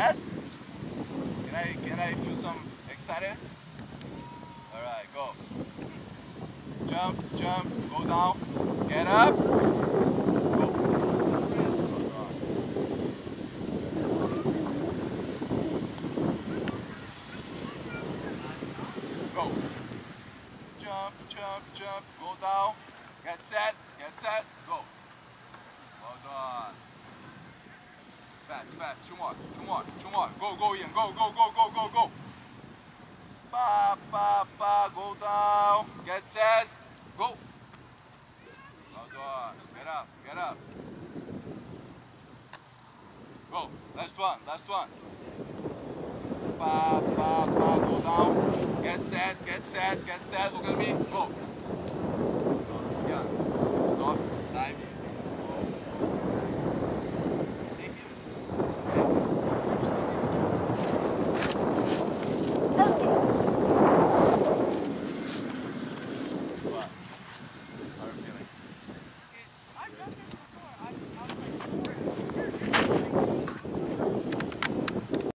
Yes? Can I feel some excited? Alright, go. Jump, jump, go down, get up, go. Go. Jump, jump, jump, go down, get set, go. Well done. Fast, fast, two more. Go, Ian, go. Go down, get set, go. Well done. Get up. Go. Last one. Go down. Get set. Look at me. Go.